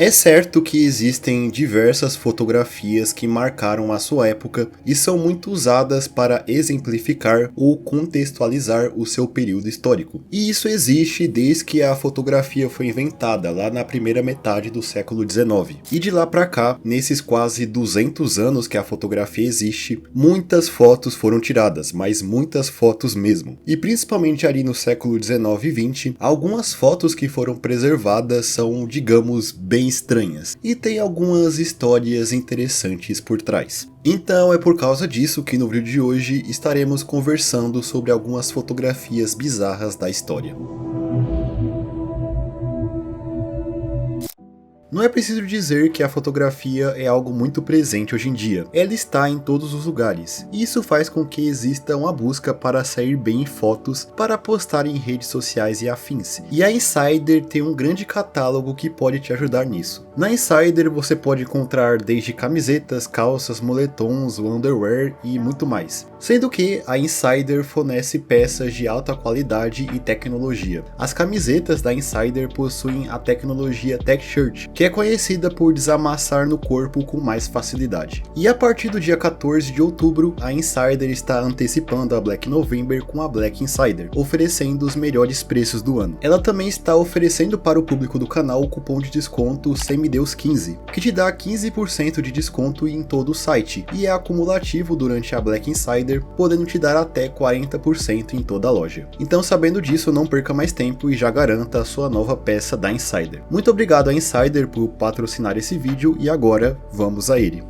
É certo que existem diversas fotografias que marcaram a sua época e são muito usadas para exemplificar ou contextualizar o seu período histórico. E isso existe desde que a fotografia foi inventada, lá na primeira metade do século XIX. E de lá para cá, nesses quase 200 anos que a fotografia existe, muitas fotos foram tiradas, mas muitas fotos mesmo. E principalmente ali no século XIX e XX, algumas fotos que foram preservadas são, digamos, bem estranhas, e tem algumas histórias interessantes por trás. Então é por causa disso que no vídeo de hoje estaremos conversando sobre algumas fotografias bizarras da história. Não é preciso dizer que a fotografia é algo muito presente hoje em dia. Ela está em todos os lugares. E isso faz com que exista uma busca para sair bem em fotos para postar em redes sociais e afins. E a Insider tem um grande catálogo que pode te ajudar nisso. Na Insider você pode encontrar desde camisetas, calças, moletons, underwear e muito mais. Sendo que a Insider fornece peças de alta qualidade e tecnologia. As camisetas da Insider possuem a tecnologia Tech Shirt, que é conhecida por desamassar no corpo com mais facilidade. E a partir do dia 14 de outubro, a Insider está antecipando a Black November com a Black Insider, oferecendo os melhores preços do ano. Ela também está oferecendo para o público do canal o cupom de desconto SEMIDEUS15, que te dá 15% de desconto em todo o site, e é acumulativo durante a Black Insider, podendo te dar até 40% em toda a loja. Então, sabendo disso, não perca mais tempo e já garanta a sua nova peça da Insider. Muito obrigado à Insider por patrocinar esse vídeo e agora vamos a ele.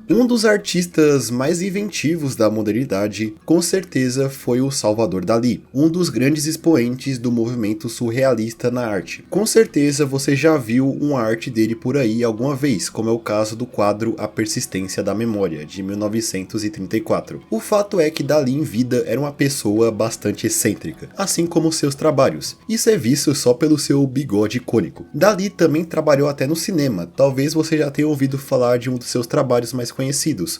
Um dos artistas mais inventivos da modernidade, com certeza, foi o Salvador Dalí, um dos grandes expoentes do movimento surrealista na arte. Com certeza você já viu uma arte dele por aí alguma vez, como é o caso do quadro A Persistência da Memória, de 1934. O fato é que Dalí em vida era uma pessoa bastante excêntrica, assim como seus trabalhos. Isso é visto só pelo seu bigode icônico. Dalí também trabalhou até no cinema, talvez você já tenha ouvido falar de um dos seus trabalhos mais conhecidos,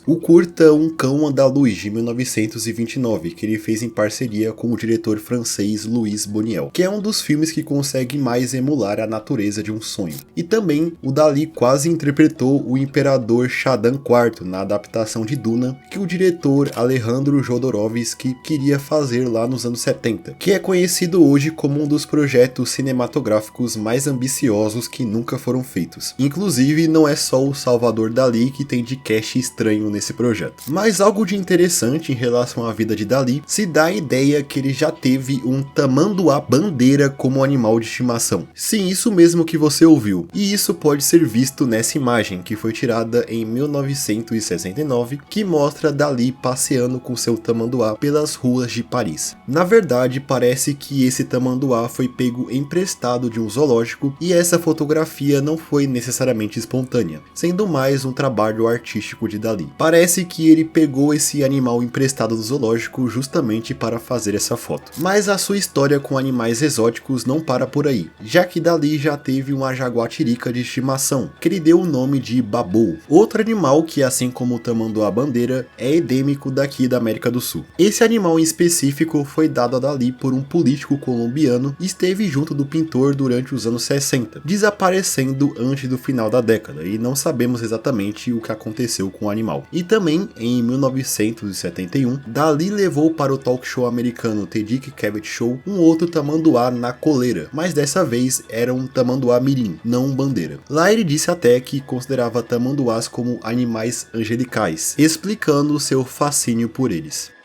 o curta Um Cão Andaluz, de 1929, que ele fez em parceria com o diretor francês Louis Buñuel, que é um dos filmes que consegue mais emular a natureza de um sonho. E também o Dalí quase interpretou o imperador Shaddam IV na adaptação de Duna, que o diretor Alejandro Jodorowsky queria fazer lá nos anos 70, que é conhecido hoje como um dos projetos cinematográficos mais ambiciosos que nunca foram feitos. Inclusive, não é só o Salvador Dalí que tem de cash estranho nesse projeto. Mas algo de interessante em relação à vida de Dalí se dá a ideia que ele já teve um tamanduá bandeira como animal de estimação. Sim, isso mesmo que você ouviu. E isso pode ser visto nessa imagem que foi tirada em 1969, que mostra Dalí passeando com seu tamanduá pelas ruas de Paris. Na verdade, parece que esse tamanduá foi pego emprestado de um zoológico e essa fotografia não foi necessariamente espontânea, sendo mais um trabalho artístico de Dalí. Parece que ele pegou esse animal emprestado do zoológico justamente para fazer essa foto. Mas a sua história com animais exóticos não para por aí, já que Dalí já teve uma jaguatirica de estimação, que ele deu o nome de Babou, outro animal que, assim como o tamanduá bandeira, é endêmico daqui da América do Sul. Esse animal em específico foi dado a Dalí por um político colombiano e esteve junto do pintor durante os anos 60, desaparecendo antes do final da década, e não sabemos exatamente o que aconteceu com o animal. E também, em 1971, Dalí levou para o talk show americano The Dick Cavett Show um outro tamanduá na coleira, mas dessa vez era um tamanduá mirim, não um bandeira. Lá ele disse até que considerava tamanduás como animais angelicais, explicando seu fascínio por eles.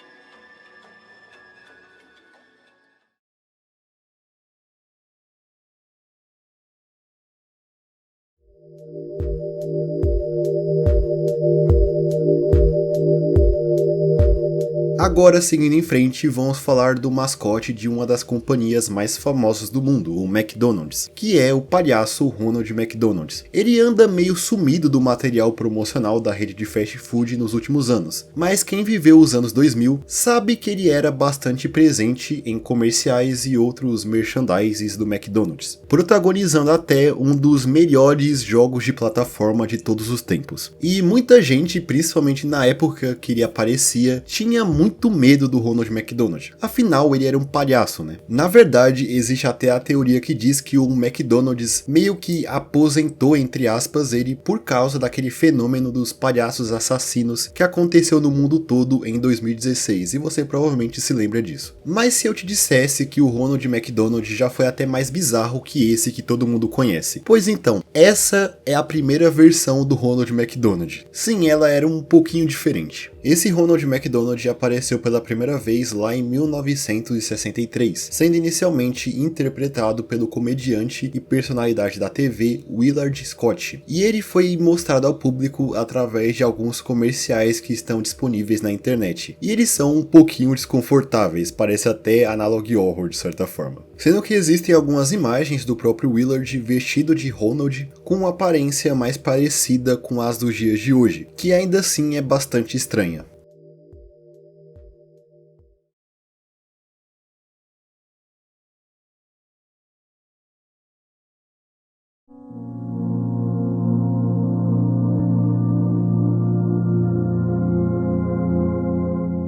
Agora, seguindo em frente, vamos falar do mascote de uma das companhias mais famosas do mundo, o McDonald's, que é o palhaço Ronald McDonald. Ele anda meio sumido do material promocional da rede de fast food nos últimos anos, mas quem viveu os anos 2000 sabe que ele era bastante presente em comerciais e outros merchandises do McDonald's, protagonizando até um dos melhores jogos de plataforma de todos os tempos. E muita gente, principalmente na época que ele aparecia, tinha muito medo do Ronald McDonald. Afinal, ele era um palhaço, né? Na verdade, existe até a teoria que diz que o McDonald's meio que aposentou, entre aspas, ele por causa daquele fenômeno dos palhaços assassinos que aconteceu no mundo todo em 2016, e você provavelmente se lembra disso. Mas se eu te dissesse que o Ronald McDonald já foi até mais bizarro que esse que todo mundo conhece? Pois então, essa é a primeira versão do Ronald McDonald. Sim, ela era um pouquinho diferente. Esse Ronald McDonald apareceu pela primeira vez lá em 1963, sendo inicialmente interpretado pelo comediante e personalidade da TV Willard Scott, e ele foi mostrado ao público através de alguns comerciais que estão disponíveis na internet, e eles são um pouquinho desconfortáveis, parece até analog horror de certa forma. Sendo que existem algumas imagens do próprio Willard vestido de Ronald com uma aparência mais parecida com as dos dias de hoje, que ainda assim é bastante estranha.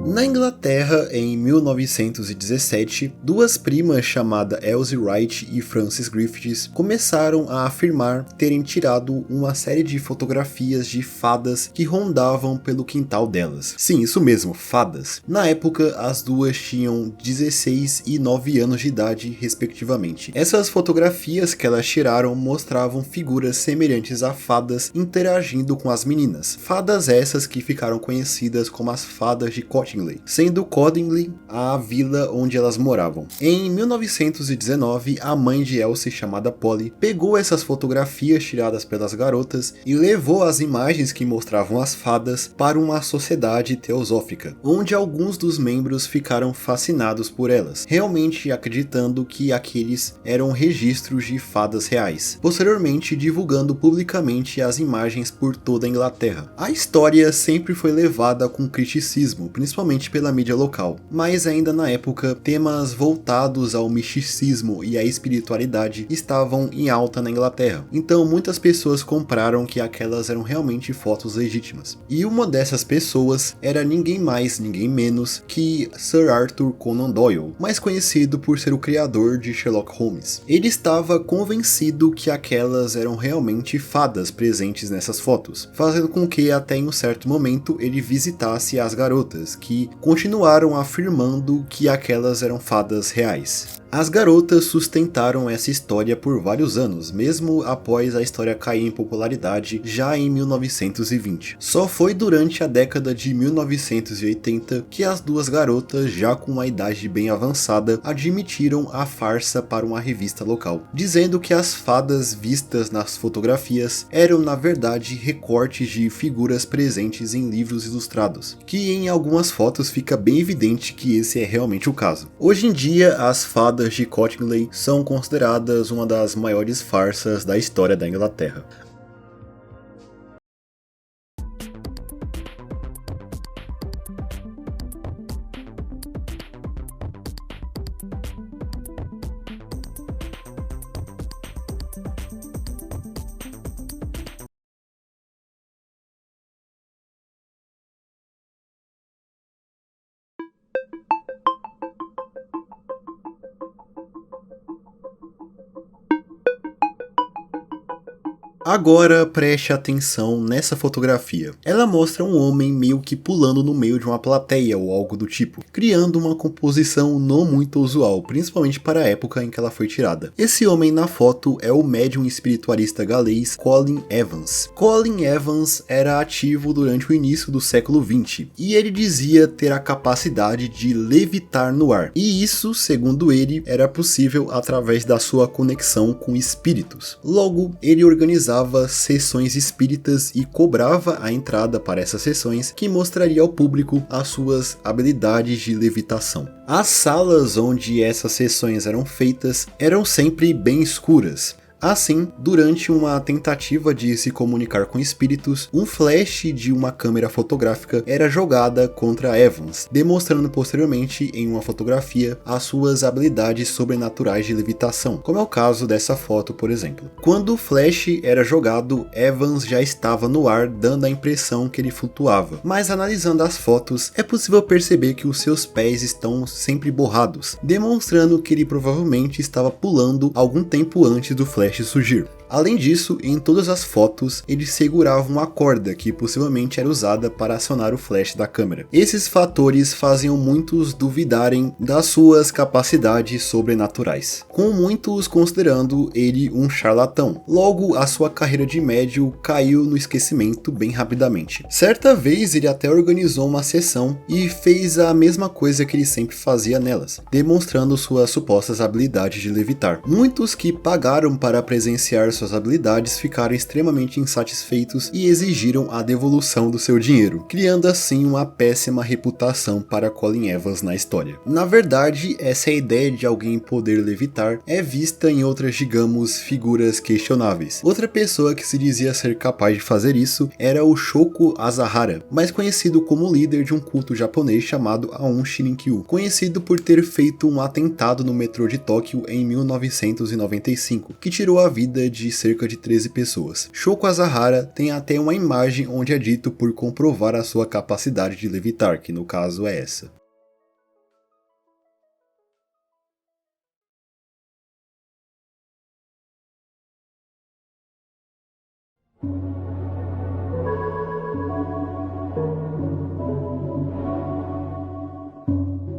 Na Inglaterra, em 1917, duas primas chamadas Elsie Wright e Frances Griffiths começaram a afirmar terem tirado uma série de fotografias de fadas que rondavam pelo quintal delas. Sim, isso mesmo, fadas. Na época, as duas tinham 16 e 9 anos de idade, respectivamente. Essas fotografias que elas tiraram mostravam figuras semelhantes a fadas interagindo com as meninas. Fadas essas que ficaram conhecidas como as fadas de Cottingley, sendo Cottingley a vila onde elas moravam. Em 1919, a mãe de Elsie, chamada Polly, pegou essas fotografias tiradas pelas garotas e levou as imagens que mostravam as fadas para uma sociedade teosófica, onde alguns dos membros ficaram fascinados por elas, realmente acreditando que aqueles eram registros de fadas reais, posteriormente divulgando publicamente as imagens por toda a Inglaterra. A história sempre foi levada com criticismo, principalmente pela mídia local, mas ainda na época, temas voltados ao misticismo e à espiritualidade estavam em alta na Inglaterra, então muitas pessoas compraram que aquelas eram realmente fotos legítimas. E uma dessas pessoas era ninguém mais, ninguém menos que Sir Arthur Conan Doyle, mais conhecido por ser o criador de Sherlock Holmes. Ele estava convencido que aquelas eram realmente fadas presentes nessas fotos, fazendo com que até em um certo momento ele visitasse as garotas, que continuaram afirmando que aquelas eram fadas reais. As garotas sustentaram essa história por vários anos, mesmo após a história cair em popularidade já em 1920. Só foi durante a década de 1980 que as duas garotas, já com uma idade bem avançada, admitiram a farsa para uma revista local, dizendo que as fadas vistas nas fotografias eram na verdade recortes de figuras presentes em livros ilustrados, que em algumas fotos fica bem evidente que esse é realmente o caso. Hoje em dia, as fadas de Cottingley são consideradas uma das maiores farsas da história da Inglaterra. Agora preste atenção nessa fotografia. Ela mostra um homem meio que pulando no meio de uma plateia ou algo do tipo. criando uma composição não muito usual, principalmente para a época em que ela foi tirada. Esse homem na foto é o médium espiritualista galês Colin Evans. Colin Evans era ativo durante o início do século XX, e ele dizia ter a capacidade de levitar no ar, e isso, segundo ele, era possível através da sua conexão com espíritos. Logo, ele organizava sessões espíritas e cobrava a entrada para essas sessões, que mostraria ao público as suas habilidades de levitação. As salas onde essas sessões eram feitas eram sempre bem escuras. Assim, durante uma tentativa de se comunicar com espíritos, um flash de uma câmera fotográfica era jogada contra Evans, demonstrando posteriormente em uma fotografia as suas habilidades sobrenaturais de levitação, como é o caso dessa foto, por exemplo. Quando o flash era jogado, Evans já estava no ar, dando a impressão que ele flutuava, mas analisando as fotos, é possível perceber que os seus pés estão sempre borrados, demonstrando que ele provavelmente estava pulando algum tempo antes do flash surgir. Além disso, em todas as fotos, ele segurava uma corda que possivelmente era usada para acionar o flash da câmera. Esses fatores faziam muitos duvidarem das suas capacidades sobrenaturais, com muitos considerando ele um charlatão. Logo, a sua carreira de médium caiu no esquecimento bem rapidamente. Certa vez, ele até organizou uma sessão e fez a mesma coisa que ele sempre fazia nelas, demonstrando suas supostas habilidades de levitar. Muitos que pagaram para presenciar suas habilidades ficaram extremamente insatisfeitos e exigiram a devolução do seu dinheiro, criando assim uma péssima reputação para Colin Evans na história. Na verdade, essa ideia de alguém poder levitar é vista em outras, digamos, figuras questionáveis. Outra pessoa que se dizia ser capaz de fazer isso era o Shoko Asahara, mais conhecido como líder de um culto japonês chamado Aum Shirinkyu, conhecido por ter feito um atentado no metrô de Tóquio em 1995, que tirou a vida de cerca de 13 pessoas. Shoko Asahara tem até uma imagem onde é dito por comprovar a sua capacidade de levitar, que no caso é essa.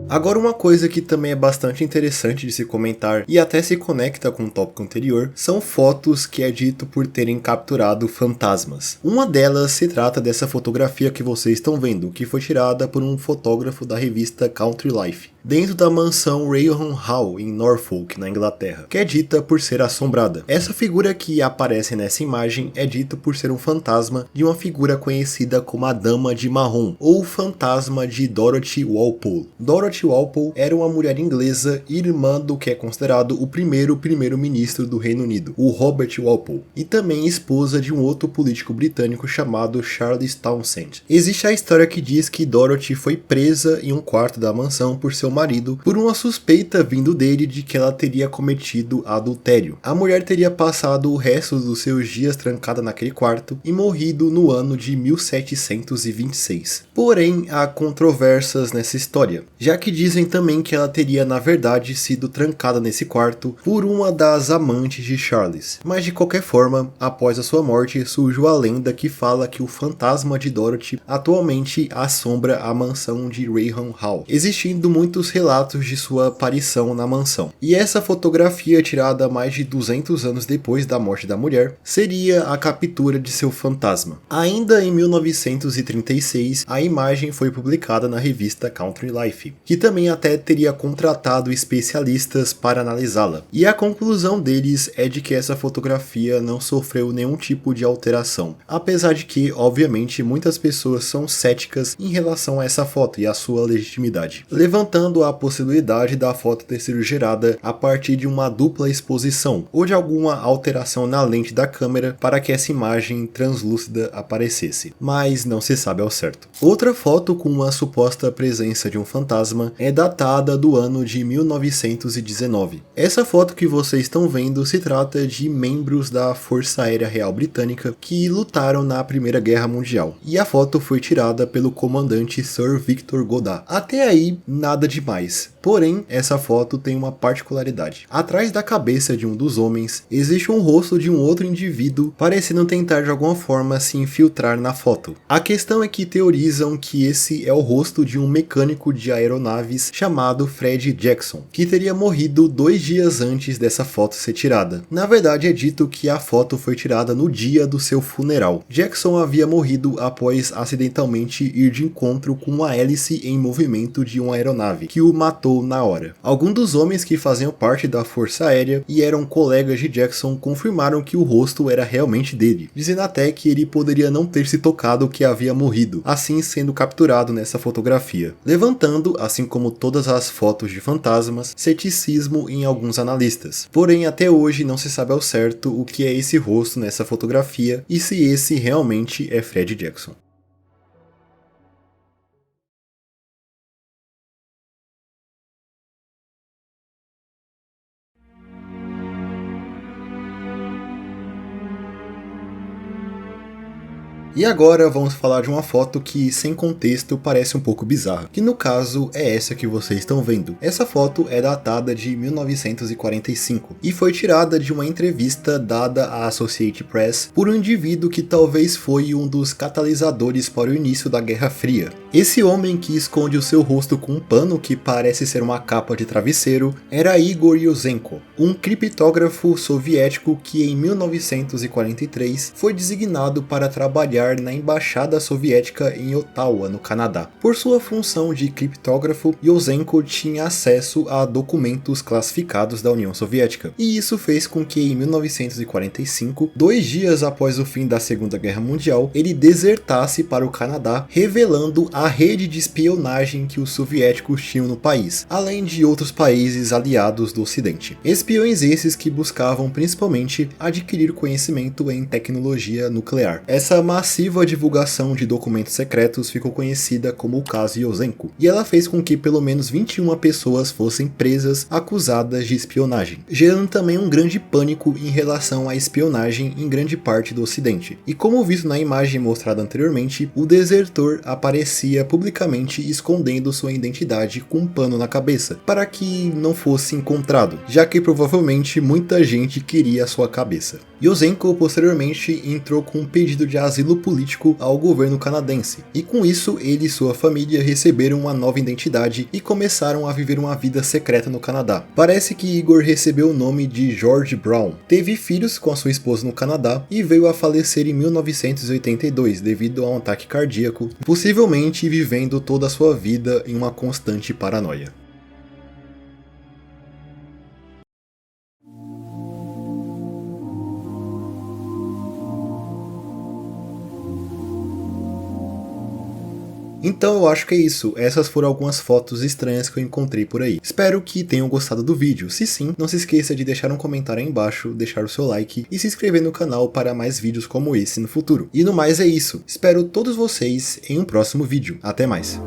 Agora, uma coisa que também é bastante interessante de se comentar e até se conecta com o tópico anterior, são fotos que é dito por terem capturado fantasmas. Uma delas se trata dessa fotografia que vocês estão vendo, que foi tirada por um fotógrafo da revista Country Life, dentro da mansão Raynham Hall em Norfolk, na Inglaterra, que é dita por ser assombrada. Essa figura que aparece nessa imagem é dito por ser um fantasma de uma figura conhecida como a Dama de Marrom, ou o fantasma de Dorothy Walpole. Dorothy Walpole era uma mulher inglesa, irmã do que é considerado o primeiro-ministro do Reino Unido, o Robert Walpole, e também esposa de um outro político britânico chamado Charles Townshend. Existe a história que diz que Dorothy foi presa em um quarto da mansão por seu marido por uma suspeita vindo dele de que ela teria cometido adultério. A mulher teria passado o resto dos seus dias trancada naquele quarto e morrido no ano de 1726. Porém, há controvérsias nessa história, já que dizem também que ela teria na verdade sido trancada nesse quarto por uma das amantes de Charles. Mas de qualquer forma, após a sua morte, surgiu a lenda que fala que o fantasma de Dorothy atualmente assombra a mansão de Raynham Hall, existindo muitos relatos de sua aparição na mansão. E essa fotografia, tirada mais de 200 anos depois da morte da mulher, seria a captura de seu fantasma. Ainda em 1936, a imagem foi publicada na revista Country Life, que também até teria contratado especialistas para analisá-la. E a conclusão deles é de que essa fotografia não sofreu nenhum tipo de alteração, apesar de que, obviamente, muitas pessoas são céticas em relação a essa foto e a sua legitimidade, levantando a possibilidade da foto ter sido gerada a partir de uma dupla exposição ou de alguma alteração na lente da câmera para que essa imagem translúcida aparecesse, mas não se sabe ao certo. Outra foto com uma suposta presença de um fantasma é datada do ano de 1919. Essa foto que vocês estão vendo se trata de membros da Força Aérea Real Britânica que lutaram na Primeira Guerra Mundial, e a foto foi tirada pelo comandante Sir Victor Godall. Até aí, nada demais. Porém, essa foto tem uma particularidade. Atrás da cabeça de um dos homens, existe um rosto de um outro indivíduo parecendo tentar de alguma forma se infiltrar na foto. A questão é que teorizam que esse é o rosto de um mecânico de aeronaves chamado Fred Jackson, que teria morrido 2 dias antes dessa foto ser tirada. Na verdade, é dito que a foto foi tirada no dia do seu funeral. Jackson havia morrido após acidentalmente ir de encontro com uma hélice em movimento de uma aeronave, que o matou na hora. Alguns dos homens que faziam parte da Força Aérea e eram colegas de Jackson confirmaram que o rosto era realmente dele, dizendo até que ele poderia não ter se tocado que havia morrido, assim sendo capturado nessa fotografia, levantando, assim como todas as fotos de fantasmas, ceticismo em alguns analistas. Porém, até hoje não se sabe ao certo o que é esse rosto nessa fotografia e se esse realmente é Fred Jackson. E agora vamos falar de uma foto que, sem contexto, parece um pouco bizarra, que no caso é essa que vocês estão vendo. Essa foto é datada de 1945 e foi tirada de uma entrevista dada à Associated Press por um indivíduo que talvez foi um dos catalisadores para o início da Guerra Fria. Esse homem que esconde o seu rosto com um pano que parece ser uma capa de travesseiro era Igor Yushchenko, um criptógrafo soviético que em 1943 foi designado para trabalhar na Embaixada Soviética em Ottawa, no Canadá. Por sua função de criptógrafo, Yushchenko tinha acesso a documentos classificados da União Soviética, e isso fez com que em 1945, 2 dias após o fim da Segunda Guerra Mundial, ele desertasse para o Canadá, revelando a rede de espionagem que os soviéticos tinham no país, além de outros países aliados do Ocidente. Espiões esses que buscavam principalmente adquirir conhecimento em tecnologia nuclear. Essa massiva divulgação de documentos secretos ficou conhecida como o caso Yushchenko, e ela fez com que pelo menos 21 pessoas fossem presas acusadas de espionagem, gerando também um grande pânico em relação à espionagem em grande parte do Ocidente. E como visto na imagem mostrada anteriormente, o desertor aparecia publicamente escondendo sua identidade com um pano na cabeça, para que não fosse encontrado, já que provavelmente muita gente queria a sua cabeça. Yushchenko posteriormente entrou com um pedido de asilo político ao governo canadense, e com isso ele e sua família receberam uma nova identidade e começaram a viver uma vida secreta no Canadá. Parece que Igor recebeu o nome de George Brown, teve filhos com a sua esposa no Canadá e veio a falecer em 1982 devido a um ataque cardíaco, possivelmente vivendo toda a sua vida em uma constante paranoia. Então eu acho que é isso, essas foram algumas fotos estranhas que eu encontrei por aí. Espero que tenham gostado do vídeo, se sim, não se esqueça de deixar um comentário aí embaixo, deixar o seu like e se inscrever no canal para mais vídeos como esse no futuro. E no mais é isso, espero todos vocês em um próximo vídeo, até mais.